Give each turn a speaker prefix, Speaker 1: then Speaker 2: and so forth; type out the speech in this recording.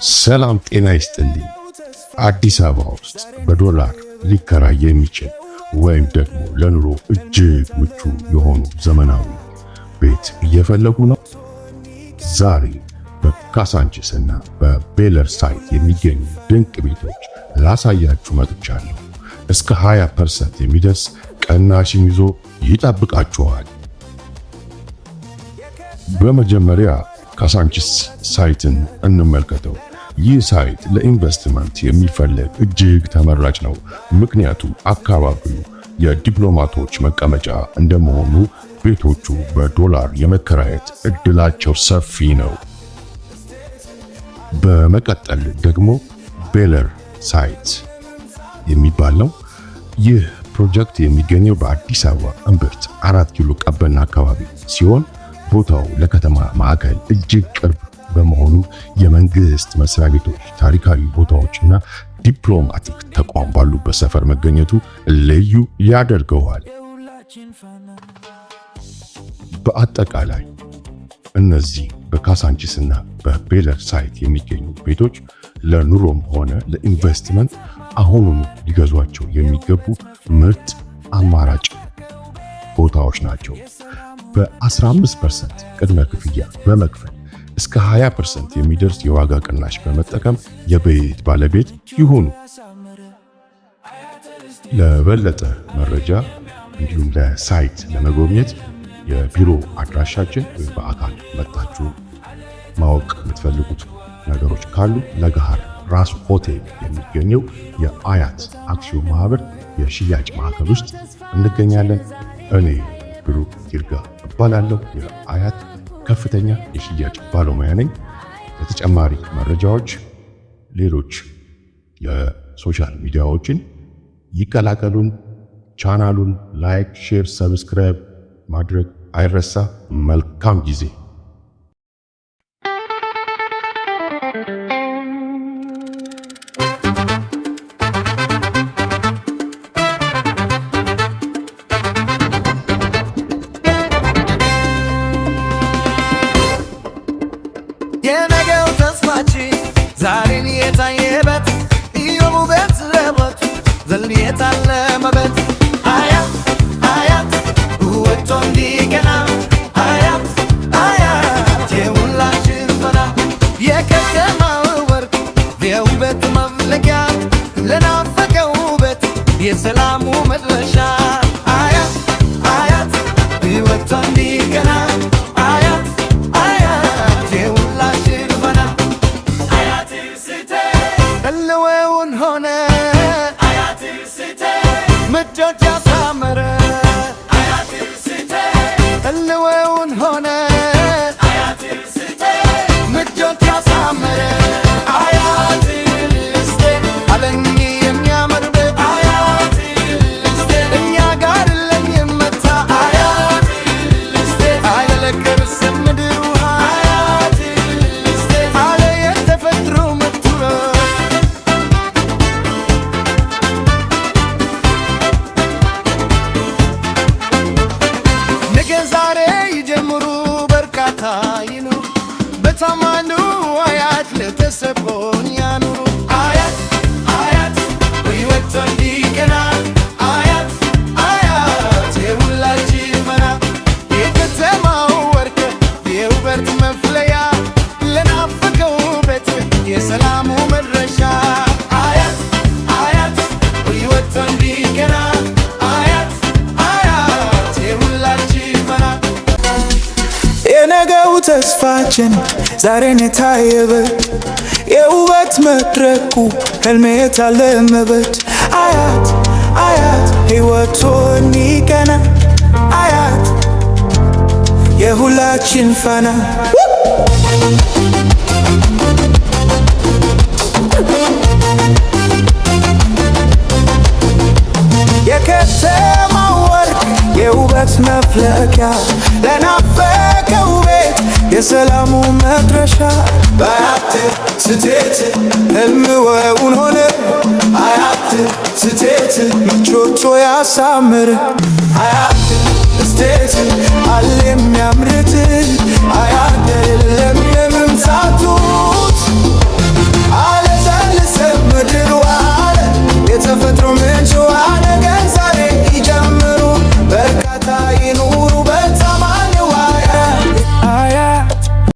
Speaker 1: ሰላም ጤና ይስጥልኝ። አዲስ አበባ ውስጥ በዶላር ሊከራይ የሚችል ወይም ደግሞ ለኑሮ እጅግ ምቹ የሆኑ ዘመናዊ ቤት እየፈለጉ ነው? ዛሬ በካሳንቺስ እና በቤለር ሳይት የሚገኙ ድንቅ ቤቶች ላሳያችሁ መጥቻለሁ። እስከ 20% የሚደርስ ቅናሽን ይዞ ይጠብቃችኋል። በመጀመሪያ ካሳንቺስ ሳይትን እንመልከተው። ይህ ሳይት ለኢንቨስትመንት የሚፈለግ እጅግ ተመራጭ ነው። ምክንያቱም አካባቢው የዲፕሎማቶች መቀመጫ እንደመሆኑ ቤቶቹ በዶላር የመከራየት እድላቸው ሰፊ ነው። በመቀጠል ደግሞ ቤለር ሳይት የሚባል ነው። ይህ ፕሮጀክት የሚገኘው በአዲስ አበባ እምብርት 4 ኪሎ ቀበና አካባቢ ሲሆን ቦታው ለከተማ ማዕከል እጅግ ቅርብ በመሆኑ የመንግስት መስሪያ ቤቶች፣ ታሪካዊ ቦታዎችና ዲፕሎማቲክ ተቋም ባሉበት ሰፈር መገኘቱ ልዩ ያደርገዋል። በአጠቃላይ እነዚህ በካሳንቺስና በቤለር ሳይት የሚገኙ ቤቶች ለኑሮም ሆነ ለኢንቨስትመንት አሁኑኑ ሊገዟቸው የሚገቡ ምርጥ አማራጭ ቦታዎች ናቸው። በ15% ቅድመ ክፍያ በመክፈል እስከ 20% የሚደርስ የዋጋ ቅናሽ በመጠቀም የቤት ባለቤት ይሁኑ። ለበለጠ መረጃ እንዲሁም ለሳይት ለመጎብኘት የቢሮ አድራሻችን ወይ በአካል መጣችሁ ማወቅ የምትፈልጉት ነገሮች ካሉ ለገሃር ራስ ሆቴል የሚገኘው የአያት አክሲዮን ማህበር የሽያጭ ማዕከል ውስጥ እንገኛለን። እኔ ብሩክ ይርጋ እባላለሁ። የአያት ከፍተኛ የሽያጭ ባለሙያ ነኝ። ለተጨማሪ መረጃዎች ሌሎች የሶሻል ሚዲያዎችን ይቀላቀሉን። ቻናሉን ላይክ፣ ሼር፣ ሰብስክራይብ ማድረግ አይረሳ። መልካም ጊዜ።
Speaker 2: የነገው ተስፋችን ዛሬን የታየበት የውበት ለበት ዘልን የታለመበት አያት አያት ወጥቶ እንዲቀና አያት አያት የሁላችን ፈና የከተማው ወርቅ የውበት መፍለቂያ ለናፈቀው ውበት የሰላሙ መድረሻ አያት አያት ወጥቶ እንዲቀና ምቾት ያሳመረ አያት ስቴ ህልውናውን ሆነ አያት ስቴ ምቾት ያሳመረ አያት ስቴ አለኝ የሚያምርበት አያት ስቴ እኛ ጋር ለሚመታ አያት ስቴ አይለለቅር ስምድር ውሃ አያት ስቴ አለ የተፈጥሮ መቱረ ዛሬ ይጀምሩ በርካታ ይኑሩ በታማኙ አያት ለተሰቦን ያኑሩ አያት አያት ወይወት እንዲቀና አያት አያት የሁላችን መና የከተማው ወርቅ የውበት መፍለያ ለናፈቀው ውበት የሰላሙ መድረሻ አያት አያት ወይወት እንዲቀና
Speaker 3: የነገው ተስፋችን ዛሬን የታየበት የውበት መድረኩ ህልሜ የታለመበት አያት አያት ሕይወቱ እንዲቀና አያት የሁላችን ፋና የከተማው ወርቅ የውበት መፍለቂያ ለናፈቀው ቤት የሰላሙ መድረሻ በአያት ስቴት ህልምውን ሆነ አያት ስቴት ምቾቱ ያሳምር አያት ስቴት አለ የሚያምርት አያት